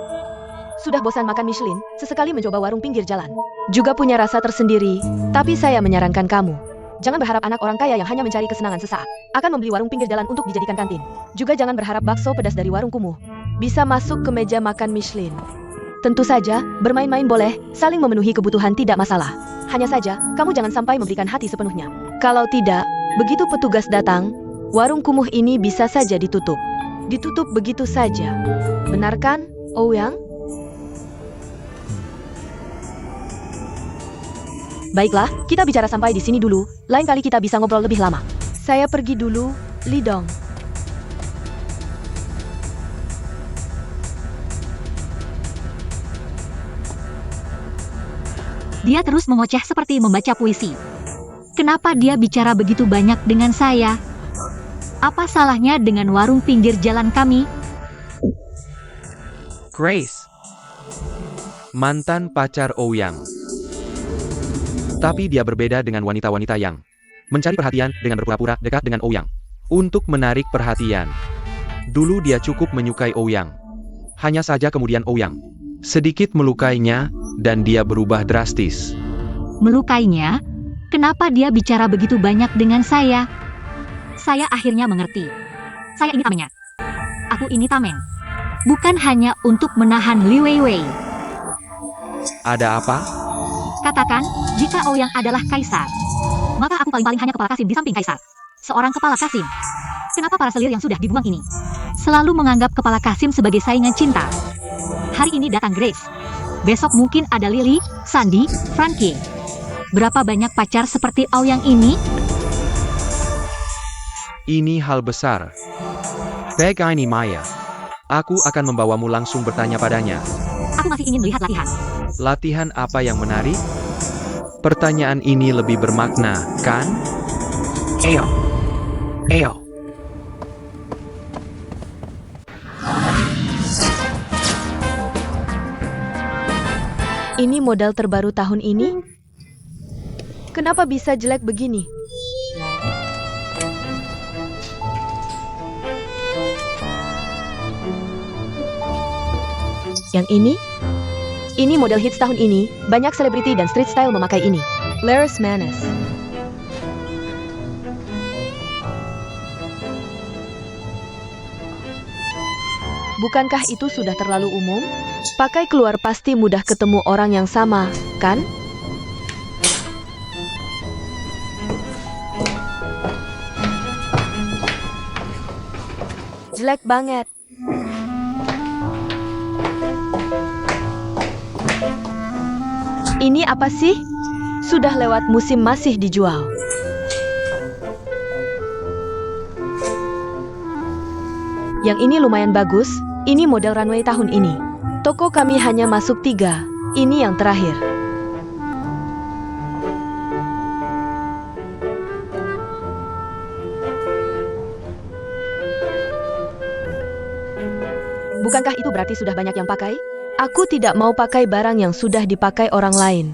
Sudah bosan makan Michelin, sesekali mencoba warung pinggir jalan. Juga punya rasa tersendiri, tapi saya menyarankan kamu. Jangan berharap anak orang kaya yang hanya mencari kesenangan sesaat akan membeli warung pinggir jalan untuk dijadikan kantin. Juga jangan berharap bakso pedas dari warung kumuh bisa masuk ke meja makan Michelin. Tentu saja, bermain-main boleh, saling memenuhi kebutuhan tidak masalah. Hanya saja, kamu jangan sampai memberikan hati sepenuhnya. Kalau tidak, begitu petugas datang, warung kumuh ini bisa saja ditutup. Ditutup begitu saja. Benar kan, Ouyang? Baiklah, kita bicara sampai di sini dulu. Lain kali kita bisa ngobrol lebih lama. Saya pergi dulu, Lidong. Dia terus mengoceh seperti membaca puisi. Kenapa dia bicara begitu banyak dengan saya? Apa salahnya dengan warung pinggir jalan kami? Grace. Mantan pacar Ouyang. Tapi dia berbeda dengan wanita-wanita yang mencari perhatian dengan berpura-pura dekat dengan Ouyang. Untuk menarik perhatian. Dulu dia cukup menyukai Ouyang. Hanya saja kemudian Ouyang sedikit melukainya, dan dia berubah drastis. Melukainya? Kenapa dia bicara begitu banyak dengan saya? Saya akhirnya mengerti. Saya ini tamengnya. Aku ini tameng. Bukan hanya untuk menahan Li Weiwei. Ada apa? Katakan, jika Ouyang adalah kaisar, maka aku paling-paling hanya kepala Kasim di samping kaisar. Seorang kepala Kasim. Kenapa para selir yang sudah dibuang ini selalu menganggap kepala Kasim sebagai saingan cinta? Hari ini datang Grace. Besok mungkin ada Lily, Sandy, Frankie. Berapa banyak pacar seperti Ouyang ini? Ini hal besar. Pegai ini Maya. Aku akan membawamu langsung bertanya padanya. Aku masih ingin melihat latihan. Latihan apa yang menarik? Pertanyaan ini lebih bermakna, kan? Eyo. Eyo. Ini modal terbaru tahun ini? Kenapa bisa jelek begini? Yang ini? Ini model hits tahun ini, banyak selebriti dan street style memakai ini. Laris Manis. Bukankah itu sudah terlalu umum? Pakai keluar pasti mudah ketemu orang yang sama, kan? Jelek banget. Ini apa sih? Sudah lewat musim masih dijual. Yang ini lumayan bagus, ini model runway tahun ini. Toko kami hanya masuk 3, ini yang terakhir. Bukankah itu berarti sudah banyak yang pakai? Aku tidak mau pakai barang yang sudah dipakai orang lain.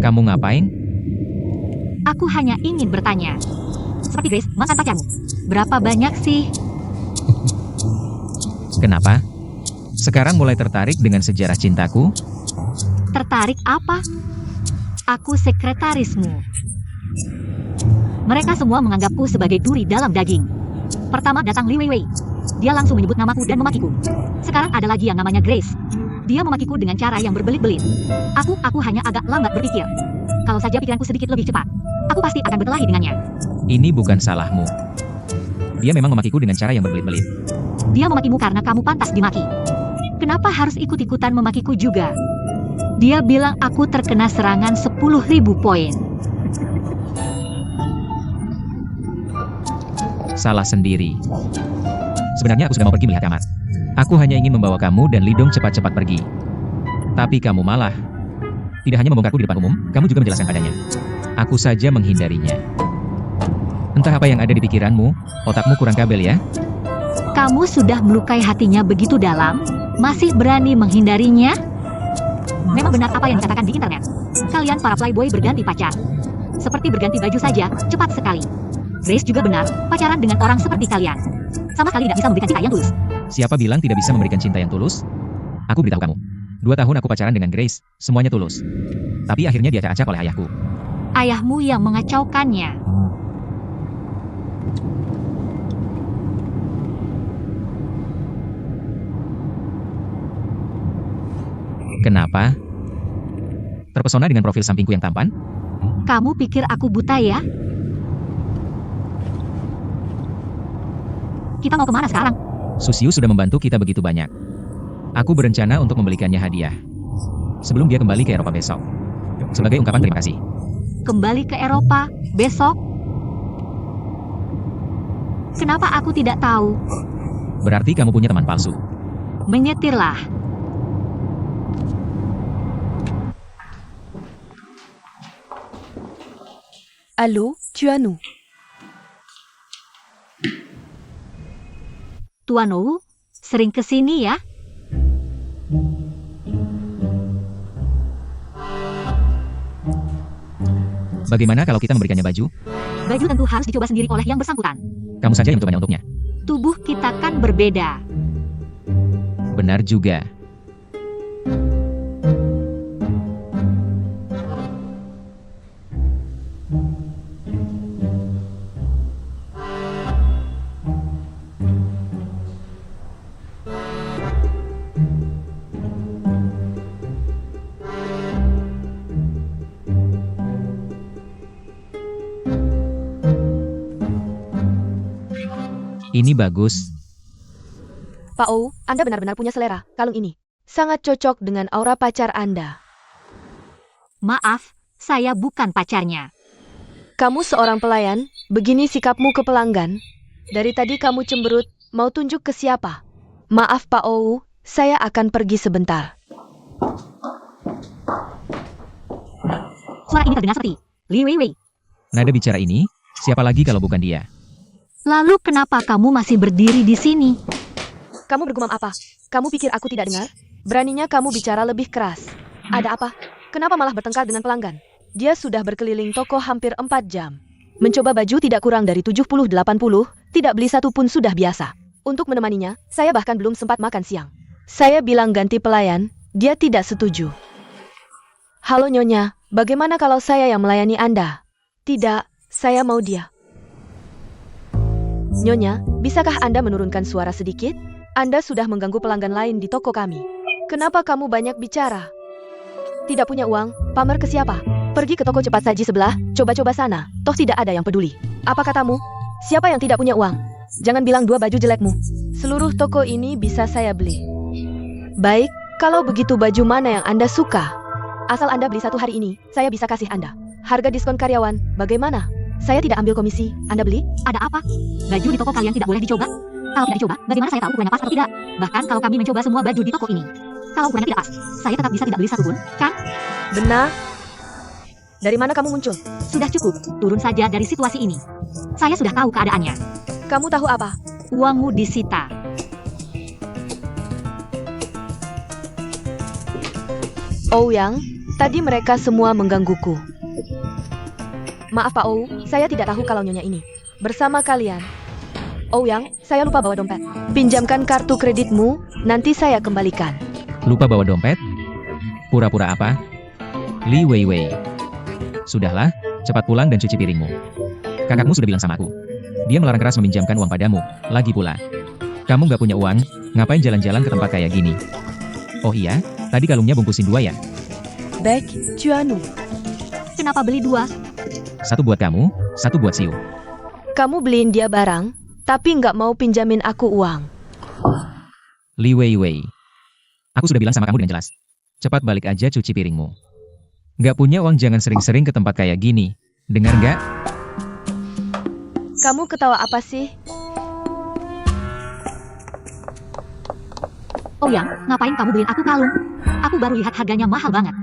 Kamu ngapain? Aku hanya ingin bertanya. Seperti Grace, mantan pacarmu. Berapa banyak sih? Kenapa? Sekarang mulai tertarik dengan sejarah cintaku? Tertarik apa? Aku sekretarismu. Mereka semua menganggapku sebagai duri dalam daging. Pertama datang Li Weiwei. Dia langsung menyebut namaku dan memakiku. Sekarang ada lagi yang namanya Grace. Dia memakiku dengan cara yang berbelit-belit. Aku hanya agak lambat berpikir. Kalau saja pikiranku sedikit lebih cepat, aku pasti akan berkelahi dengannya. Ini bukan salahmu. Dia memang memakiku dengan cara yang berbelit-belit. Dia memakimu karena kamu pantas dimaki. Kenapa harus ikut-ikutan memakiku juga? Dia bilang aku terkena serangan 10.000 poin. Salah sendiri. Sebenarnya aku sudah mau pergi melihat kamar. Aku hanya ingin membawa kamu dan Lidong cepat-cepat pergi. Tapi kamu malah tidak hanya membongkarku di depan umum, kamu juga menjelaskan padanya. Aku saja menghindarinya. Entah apa yang ada di pikiranmu, otakmu kurang kabel ya. Kamu sudah melukai hatinya begitu dalam, masih berani menghindarinya? Memang benar apa yang dikatakan di internet. Kalian para playboy berganti pacar. Seperti berganti baju saja, cepat sekali. Grace juga benar, pacaran dengan orang seperti kalian. Sama sekali tidak bisa memberikan cinta yang tulus. Siapa bilang tidak bisa memberikan cinta yang tulus? Aku beritahu kamu. 2 tahun aku pacaran dengan Grace, semuanya tulus. Tapi akhirnya diacak-acak oleh ayahku. Ayahmu yang mengacaukannya. Kenapa? Terpesona dengan profil sampingku yang tampan? Kamu pikir aku buta ya? Kita mau kemana sekarang? Susiu sudah membantu kita begitu banyak. Aku berencana untuk membelikannya hadiah. Sebelum dia kembali ke Eropa besok. Sebagai ungkapan terima kasih. Kembali ke Eropa besok? Kenapa aku tidak tahu? Berarti kamu punya teman palsu. Menyetirlah. Allô, Tuanou. Tuanou, sering kesini ya? Bagaimana kalau kita memberikannya baju? Baju tentu harus dicoba sendiri oleh yang bersangkutan. Kamu saja yang mencobanya untuknya. Tubuh kita kan berbeda. Benar juga. Ini bagus. Pak Ou, Anda benar-benar punya selera. Kalung ini sangat cocok dengan aura pacar Anda. Maaf, saya bukan pacarnya. Kamu seorang pelayan, begini sikapmu ke pelanggan. Dari tadi kamu cemberut, mau tunjuk ke siapa? Maaf Pak Ou, saya akan pergi sebentar. Suara ini terdengar seperti Li Weiwei. Nada bicara ini, siapa lagi kalau bukan dia? Lalu kenapa kamu masih berdiri di sini? Kamu bergumam apa? Kamu pikir aku tidak dengar? Beraninya kamu bicara lebih keras. Ada apa? Kenapa malah bertengkar dengan pelanggan? Dia sudah berkeliling toko hampir 4 jam. Mencoba baju tidak kurang dari 70-80, tidak beli satu pun sudah biasa. Untuk menemaninya, saya bahkan belum sempat makan siang. Saya bilang ganti pelayan, dia tidak setuju. Halo Nyonya, bagaimana kalau saya yang melayani Anda? Tidak, saya mau dia. Nyonya, bisakah Anda menurunkan suara sedikit? Anda sudah mengganggu pelanggan lain di toko kami. Kenapa kamu banyak bicara? Tidak punya uang, pamer ke siapa? Pergi ke toko cepat saji sebelah, coba-coba sana. Toh tidak ada yang peduli. Apa katamu? Siapa yang tidak punya uang? Jangan bilang dua baju jelekmu. Seluruh toko ini bisa saya beli. Baik, kalau begitu baju mana yang Anda suka? Asal Anda beli satu hari ini, saya bisa kasih Anda. Harga diskon karyawan, bagaimana? Saya tidak ambil komisi, Anda beli? Ada apa? Baju di toko kalian tidak boleh dicoba? Kalau tidak dicoba, bagaimana saya tahu ukurannya pas atau tidak? Bahkan kalau kami mencoba semua baju di toko ini, kalau ukurannya tidak pas, saya tetap bisa tidak beli satu pun, kan? Benar? Dari mana kamu muncul? Sudah cukup, turun saja dari situasi ini. Saya sudah tahu keadaannya. Kamu tahu apa? Uangmu disita. Ouyang, tadi mereka semua menggangguku. Maaf Pak Ou, saya tidak tahu kalau nyonya ini bersama kalian. Ouyang, saya lupa bawa dompet. Pinjamkan kartu kreditmu, nanti saya kembalikan. Lupa bawa dompet? Pura-pura apa? Li Weiwei. Sudahlah, cepat pulang dan cuci piringmu. Kakakmu sudah bilang sama aku. Dia melarang keras meminjamkan uang padamu. Lagi pula, kamu nggak punya uang, ngapain jalan-jalan ke tempat kayak gini? Oh iya, tadi kalungnya bungkusin 2 ya? Baik, Cuanu. Kenapa beli 2? Satu buat kamu, satu buat Siu. Kamu beliin dia barang, tapi nggak mau pinjamin aku uang. Li Weiwei. Aku sudah bilang sama kamu dengan jelas. Cepat balik aja cuci piringmu. Nggak punya uang jangan sering-sering ke tempat kayak gini. Dengar nggak? Kamu ketawa apa sih? Oh yang, ngapain kamu beliin aku kalung? Aku baru lihat harganya mahal banget.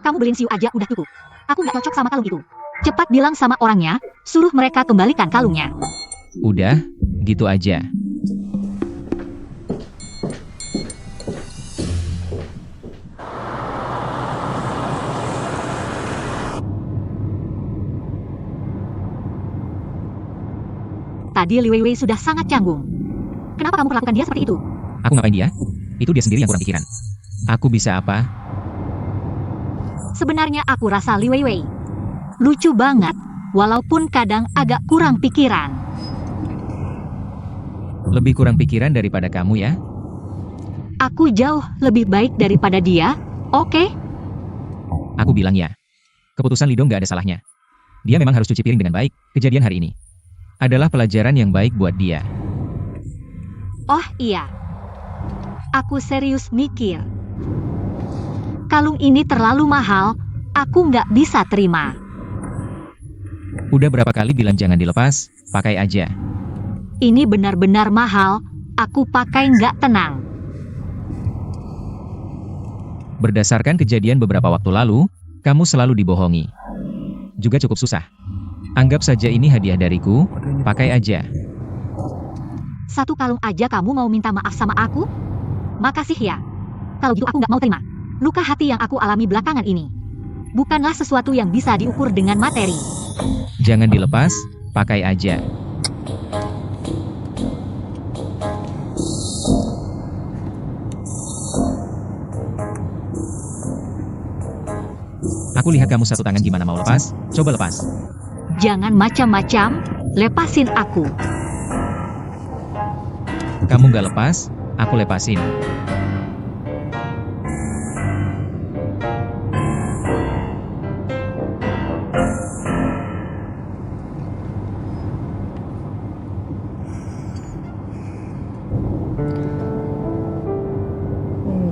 Kamu beliin Siu aja udah cukup. Aku nggak cocok sama kalung itu. Cepat bilang sama orangnya, suruh mereka kembalikan kalungnya. Udah, gitu aja. Tadi Li Weiwei sudah sangat canggung. Kenapa kamu perlakukan dia seperti itu? Aku ngapain dia? Itu dia sendiri yang kurang pikiran. Aku bisa apa? Sebenarnya aku rasa Li Weiwei lucu banget, walaupun kadang agak kurang pikiran. Lebih kurang pikiran daripada kamu ya? Aku jauh lebih baik daripada dia, oke? Aku bilang ya. Keputusan Lido nggak ada salahnya. Dia memang harus cuci piring dengan baik. Kejadian hari ini adalah pelajaran yang baik buat dia. Oh iya. Aku serius mikir. Kalung ini terlalu mahal, aku nggak bisa terima. Udah berapa kali bilang jangan dilepas, pakai aja. Ini benar-benar mahal, aku pakai nggak tenang. Berdasarkan kejadian beberapa waktu lalu, kamu selalu dibohongi. Juga cukup susah. Anggap saja ini hadiah dariku, pakai aja. Satu kalung aja kamu mau minta maaf sama aku? Makasih ya. Kalau gitu aku nggak mau terima. Luka hati yang aku alami belakangan ini bukanlah sesuatu yang bisa diukur dengan materi. Jangan dilepas, pakai aja. Aku lihat kamu satu tangan gimana mau lepas, coba lepas. Jangan macam-macam, lepasin aku. Kamu nggak lepas, aku lepasin.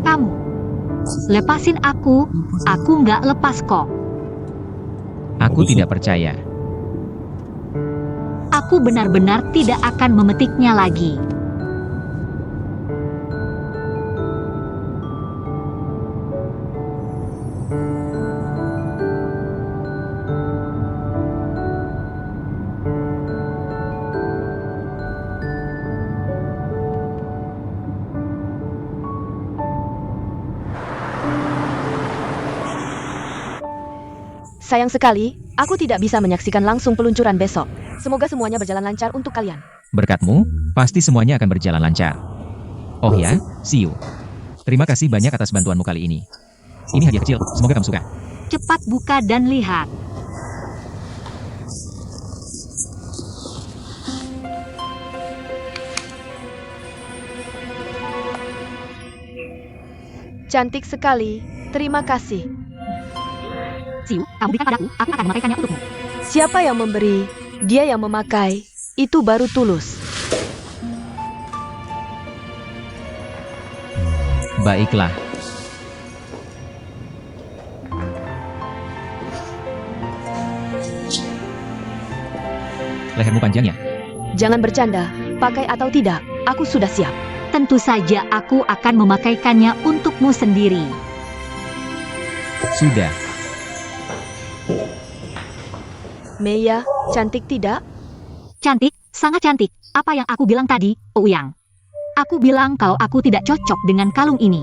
Kamu lepasin aku nggak lepas kok. Aku tidak percaya. Aku benar-benar tidak akan memetiknya lagi. Sayang sekali, aku tidak bisa menyaksikan langsung peluncuran besok. Semoga semuanya berjalan lancar untuk kalian. Berkatmu, pasti semuanya akan berjalan lancar. Oh ya, see you. Terima kasih banyak atas bantuanmu kali ini. Ini hadiah kecil, semoga kamu suka. Cepat buka dan lihat. Cantik sekali, terima kasih. Siu, kamu berikan padaku, aku akan memakaikannya untukmu. Siapa yang memberi, dia yang memakai, itu baru tulus. Baiklah. Lehermu panjang ya? Jangan bercanda, pakai atau tidak, aku sudah siap. Tentu saja aku akan memakaikannya untukmu sendiri. Sudah. Meiya, cantik tidak? Cantik, sangat cantik. Apa yang aku bilang tadi, Ouyang? Aku bilang kalau aku tidak cocok dengan kalung ini.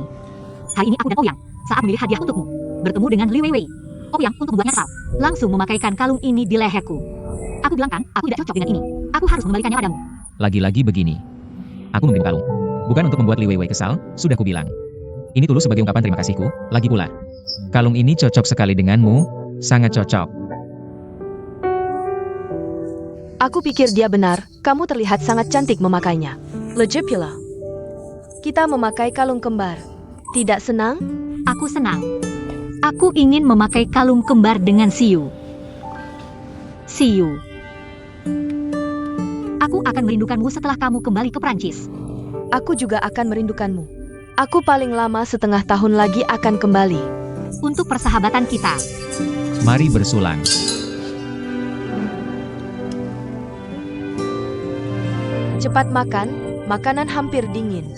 Hari ini aku dan Ouyang saat memilih hadiah untukmu, bertemu dengan Li Weiwei. Ouyang untuk membuatnya kesal, langsung memakaikan kalung ini di leherku. Aku bilang kan, aku tidak cocok dengan ini. Aku harus mengembalikannya padamu. Lagi-lagi begini. Aku memberi kalung. Bukan untuk membuat Li Weiwei kesal, sudah kubilang. Ini tulus sebagai ungkapan terima kasihku, lagi pula. Kalung ini cocok sekali denganmu, sangat cocok. Aku pikir dia benar, kamu terlihat sangat cantik memakainya. Legipula. Kita memakai kalung kembar. Tidak senang? Aku senang. Aku ingin memakai kalung kembar dengan Siu. Siu. Aku akan merindukanmu setelah kamu kembali ke Prancis. Aku juga akan merindukanmu. Aku paling lama setengah tahun lagi akan kembali. Untuk persahabatan kita. Mari bersulang. Cepat makan, makanan hampir dingin.